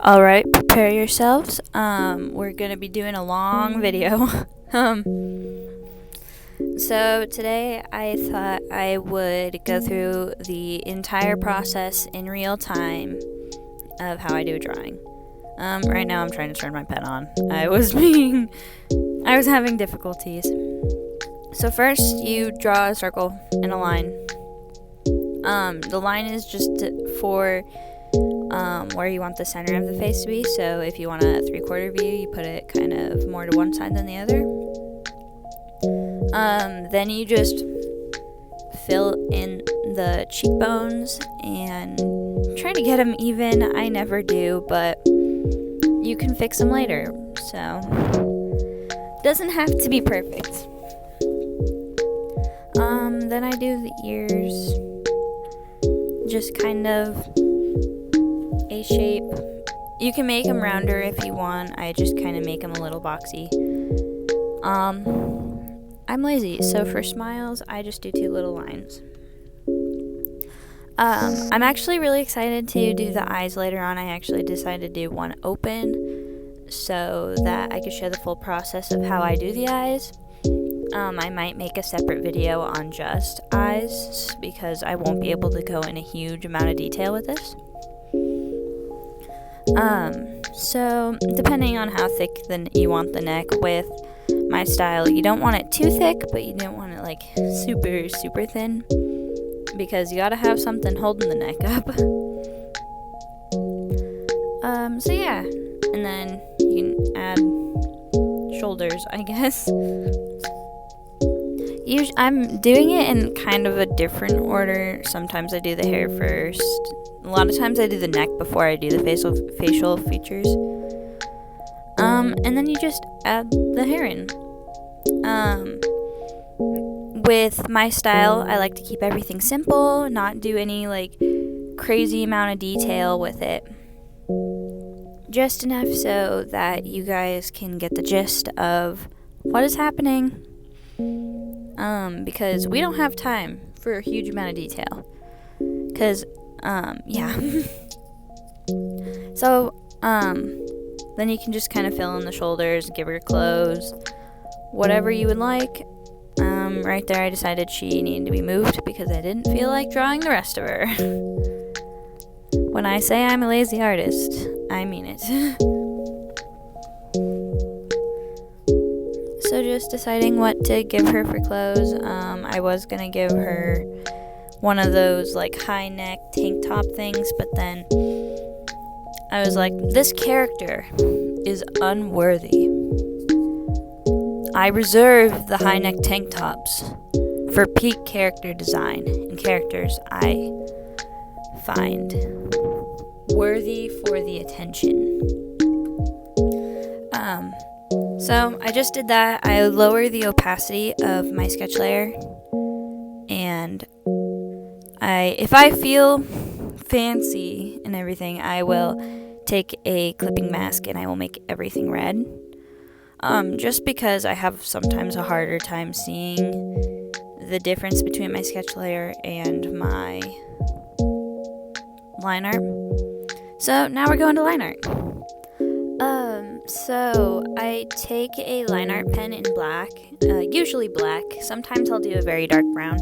Alright, prepare yourselves. We're gonna be doing a long video. um, so today I thought I would go through the entire process in real time of how I do a drawing. Right now I'm trying to turn my pen on. I was having difficulties. So first you draw a circle and a line. The line is just for where you want the center of the face to be. So if you want a 3/4 view, you put it kind of more to one side than the other. Then you just fill in the cheekbones and try to get them even. I never do, but you can fix them later. So doesn't have to be perfect. Then I do the ears, just kind of a shape. You can make them rounder if you want. I just kind of make them a little boxy. I'm lazy, so for smiles, I just do 2 little lines. I'm actually really excited to do the eyes later on. I actually decided to do one open so that I could show the full process of how I do the eyes. I might make a separate video on just eyes because I won't be able to go in a huge amount of detail with this. So depending on how thick you want the neck, with my style, you don't want it too thick, but you don't want it like super, super thin, because you gotta have something holding the neck up. So yeah, and then you can add shoulders, I guess. I'm doing it in kind of a different order. Sometimes I do the hair first. A lot of times I do the neck before I do the facial features. And then you just add the hair in. With my style, I like to keep everything simple, not do any like crazy amount of detail with it. Just enough so that you guys can get the gist of what is happening. Because we don't have time for a huge amount of detail. Yeah. So, then you can just kind of fill in the shoulders, give her clothes, whatever you would like. Right there I decided she needed to be moved because I didn't feel like drawing the rest of her. When I say I'm a lazy artist, I mean it. So just deciding what to give her for clothes. I was gonna give her one of those like high neck tank top things, but then I was like, this character is unworthy. I reserve the high neck tank tops for peak character design and characters I find worthy for the attention. So I just did that. I lowered the opacity of my sketch layer, and if I feel fancy and everything, I will take a clipping mask and I will make everything red. Just because I have sometimes a harder time seeing the difference between my sketch layer and my line art. So now we're going to line art. So I take a line art pen in black, usually black. Sometimes I'll do a very dark brown.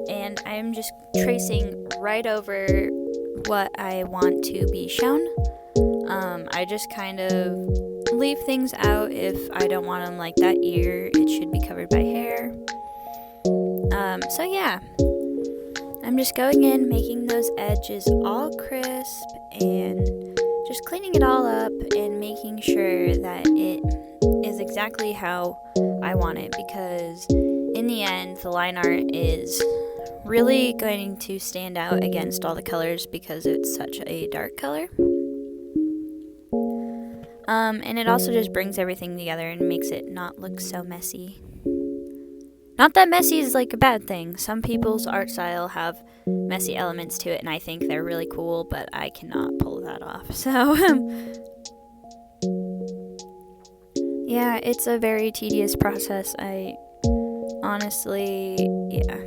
And I'm just tracing right over what I want to be shown. I just kind of leave things out if I don't want them, like that ear, it should be covered by hair. So yeah, I'm just going in, making those edges all crisp and just cleaning it all up and making sure that it is exactly how I want it, because in the end, the line art is really going to stand out against all the colors because it's such a dark color. And it also just brings everything together and makes it not look so messy. Not that messy is like a bad thing. Some people's art style have messy elements to it, and I think they're really cool, but I cannot pull that off. So, yeah, it's a very tedious process. I honestly, yeah.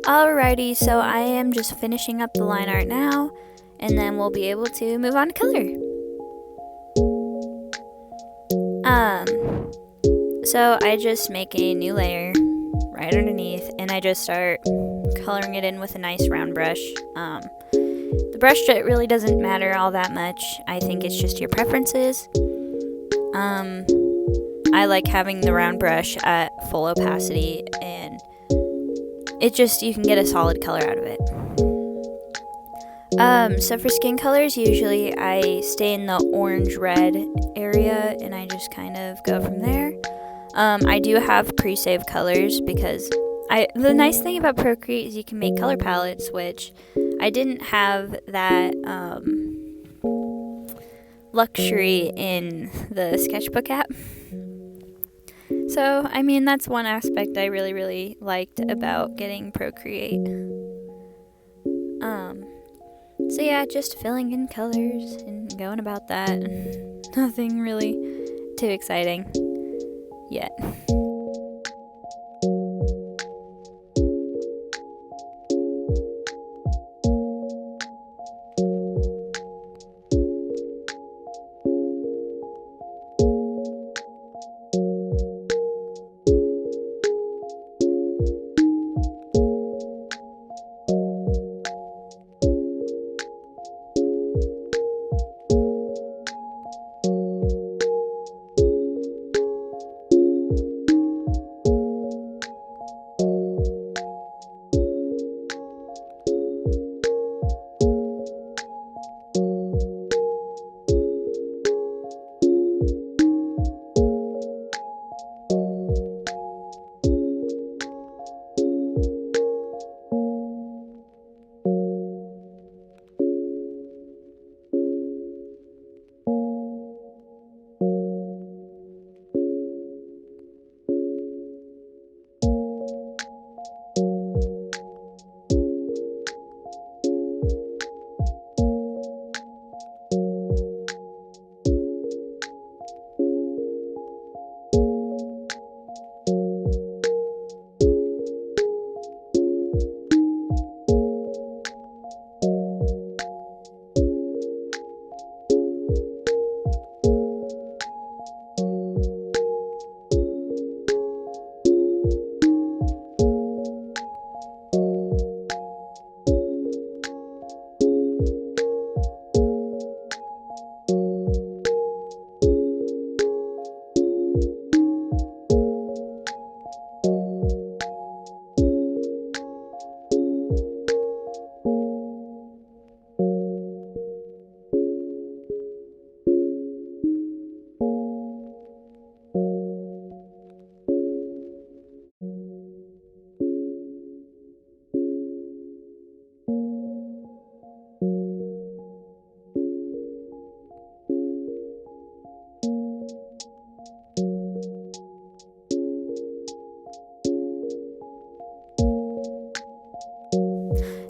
Alrighty, so I am just finishing up the line art now, and then we'll be able to move on to color. So I just make a new layer right underneath, and I just start coloring it in with a nice round brush. The brush really doesn't matter all that much. I think it's just your preferences. I like having the round brush at full opacity, and it just, you can get a solid color out of it. So for skin colors, usually I stay in the orange-red area, and I just kind of go from there. I do have pre-saved colors because the nice thing about Procreate is you can make color palettes, which I didn't have that luxury in the sketchbook app. So, I mean, that's one aspect I really, really liked about getting Procreate. So yeah, just filling in colors and going about that. Nothing really too exciting yet.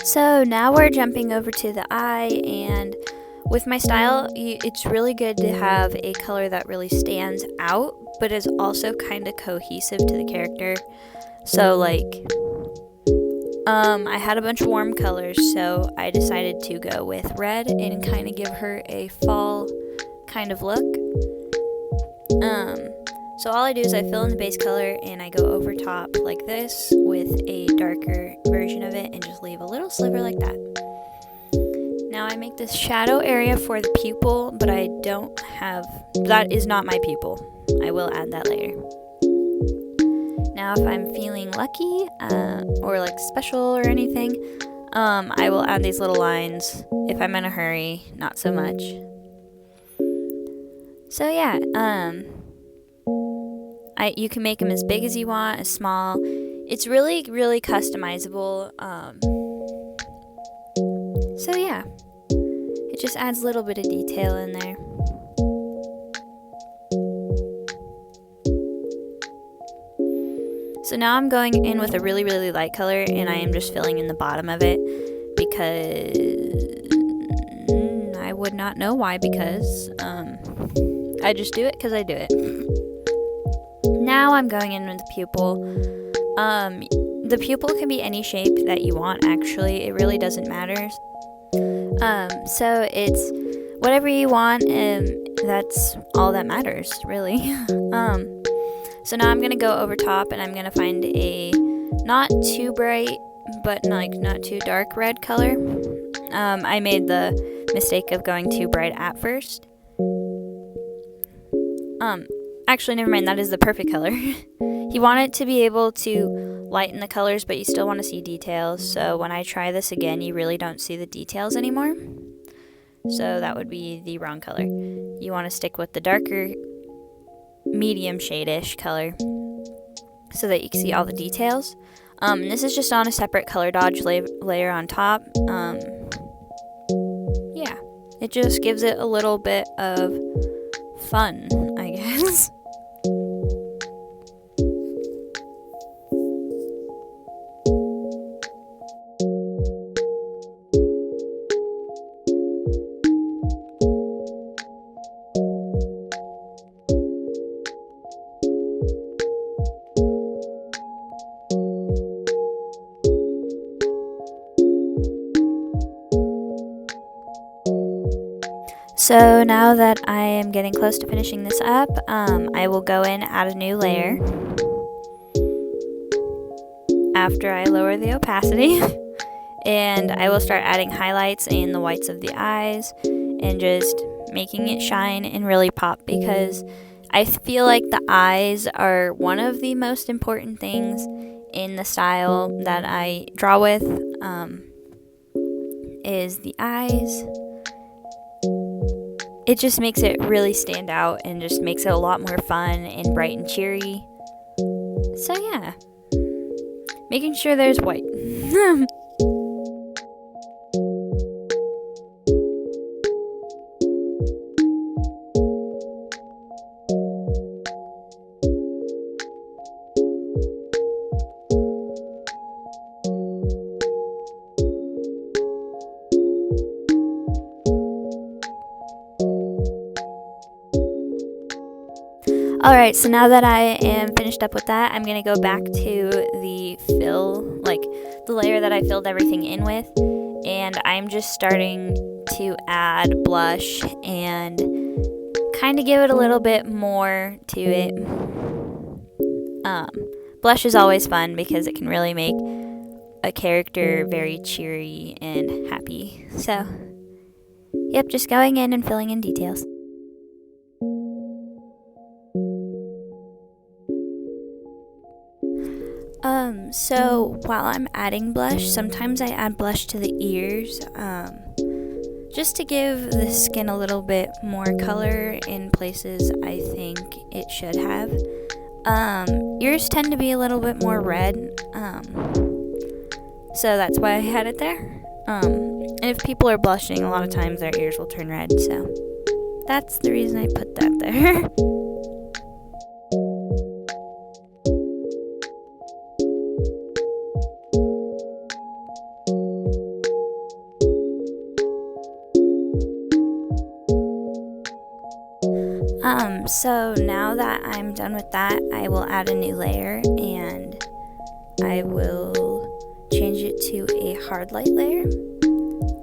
So now we're jumping over to the eye, and with my style, it's really good to have a color that really stands out, but is also kind of cohesive to the character. So like, I had a bunch of warm colors, so I decided to go with red and kind of give her a fall kind of look. So all I do is I fill in the base color and I go over top like this with a darker version of it and just leave a little sliver like that. Now I make this shadow area for the pupil, but I don't have, that is not my pupil. I will add that later. Now if I'm feeling lucky or like special or anything, I will add these little lines. If I'm in a hurry, not so much. So yeah, you can make them as big as you want, as small. It's really, really customizable. So yeah, it just adds a little bit of detail in there. So now I'm going in with a really, really light color, and I am just filling in the bottom of it because I would not know why, because I just do it because I do it. Now I'm going in with the pupil. the pupil can be any shape that you want, actually. It really doesn't matter. So it's whatever you want, and that's all that matters, really. So now I'm going to go over top, and I'm going to find a not too bright, but like not too dark red color. I made the mistake of going too bright at first. Actually, never mind, that is the perfect color. You want it to be able to lighten the colors, but you still want to see details. So when I try this again, you really don't see the details anymore. So that would be the wrong color. You want to stick with the darker, medium shade-ish color so that you can see all the details. This is just on a separate color dodge layer on top. Yeah, it just gives it a little bit of fun, I guess. So now that I am getting close to finishing this up, I will go in, add a new layer after I lower the opacity, and I will start adding highlights and the whites of the eyes and just making it shine and really pop, because I feel like the eyes are one of the most important things in the style that I draw with, is the eyes. It just makes it really stand out and just makes it a lot more fun and bright and cheery. So yeah, making sure there's white. Alright, so now that I am finished up with that, I'm going to go back to the fill, like the layer that I filled everything in with, and I'm just starting to add blush and kind of give it a little bit more to it. Blush is always fun because it can really make a character very cheery and happy. So, yep, just going in and filling in details. So while I'm adding blush, sometimes I add blush to the ears, just to give the skin a little bit more color in places I think it should have. Ears tend to be a little bit more red, so that's why I had it there. And if people are blushing, a lot of times their ears will turn red, so that's the reason I put that there. So now that I'm done with that, I will add a new layer, and I will change it to a hard light layer.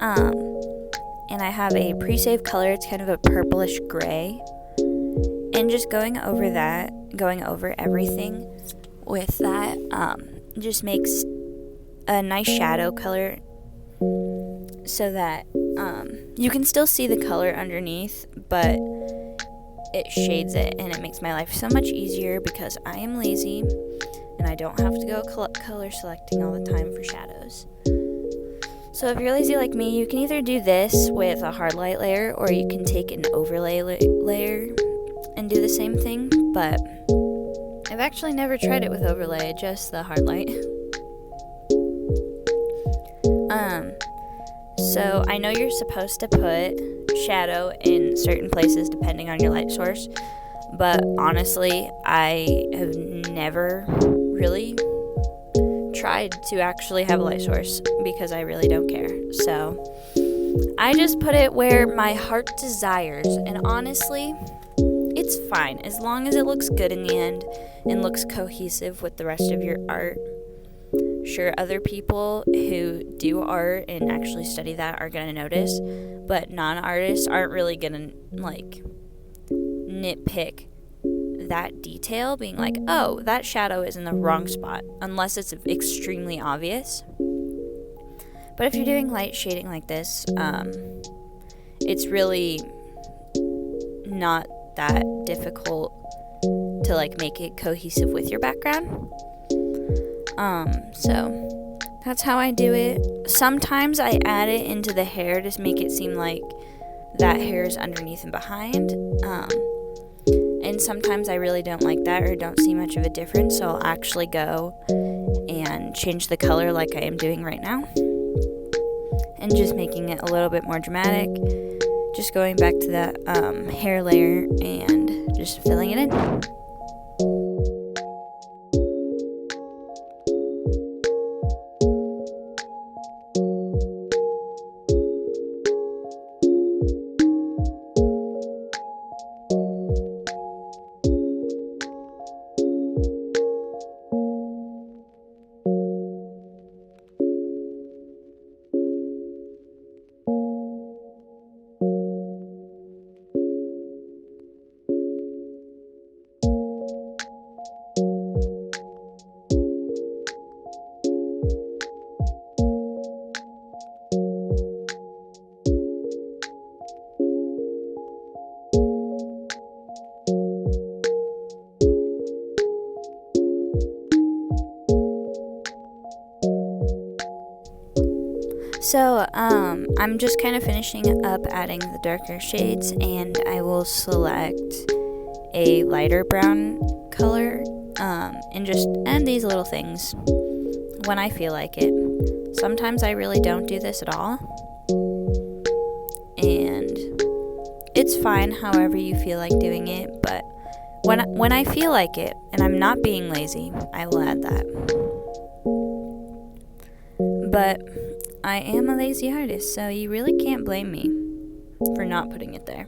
And I have a pre-saved color, it's kind of a purplish gray. And just going over that, going over everything with that, just makes a nice shadow color so that you can still see the color underneath, but it shades it, and it makes my life so much easier because I am lazy and I don't have to go color selecting all the time for shadows. So if you're lazy like me, you can either do this with a hard light layer, or you can take an overlay layer and do the same thing, but I've actually never tried it with overlay, just the hard light. So I know you're supposed to put shadow in certain places depending on your light source, but honestly, I have never really tried to actually have a light source because I really don't care. So I just put it where my heart desires, and honestly, it's fine as long as it looks good in the end and looks cohesive with the rest of your art. sure other people who do art and actually study that are going to notice, but non-artists aren't really going to like nitpick that detail, being like, oh, that shadow is in the wrong spot, unless it's extremely obvious. But if you're doing light shading like this, it's really not that difficult to like make it cohesive with your background. So that's how I do it. Sometimes I add it into the hair to make it seem like that hair is underneath and behind. And sometimes I really don't like that or don't see much of a difference, so I'll actually go and change the color like I am doing right now, and just making it a little bit more dramatic, just going back to that hair layer and just filling it in. So, I'm just kind of finishing up adding the darker shades, and I will select a lighter brown color, and just add these little things when I feel like it. Sometimes I really don't do this at all, and it's fine however you feel like doing it, but when I feel like it, and I'm not being lazy, I will add that. But I am a lazy artist, so you really can't blame me for not putting it there.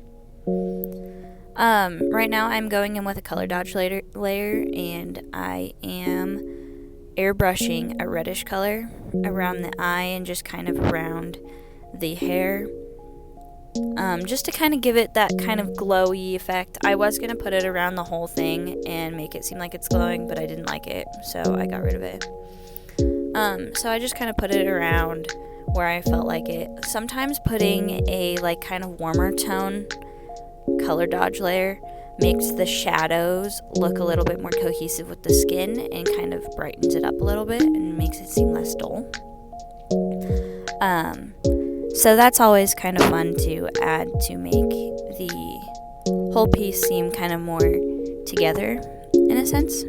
Right now I'm going in with a color dodge layer, and I am airbrushing a reddish color around the eye and just kind of around the hair, just to kind of give it that kind of glowy effect. I was going to put it around the whole thing and make it seem like it's glowing, but I didn't like it, so I got rid of it. So I just kind of put it around where I felt like it. Sometimes putting a like kind of warmer tone color dodge layer makes the shadows look a little bit more cohesive with the skin and kind of brightens it up a little bit and makes it seem less dull. So that's always kind of fun to add to make the whole piece seem kind of more together in a sense.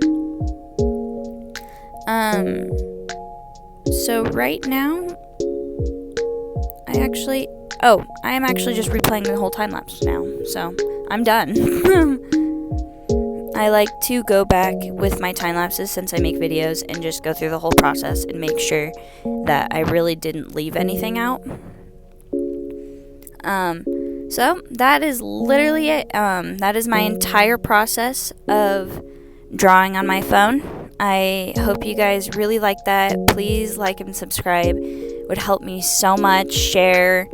So right now, I am actually just replaying the whole time lapse now, so I'm done. I like to go back with my time lapses since I make videos and just go through the whole process and make sure that I really didn't leave anything out. So that is literally it. That is my entire process of drawing on my phone. I hope you guys really like that. Please like and subscribe. It would help me so much. Share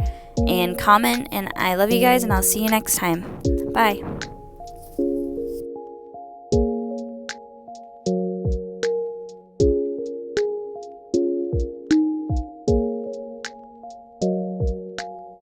and comment. And I love you guys, and I'll see you next time. Bye.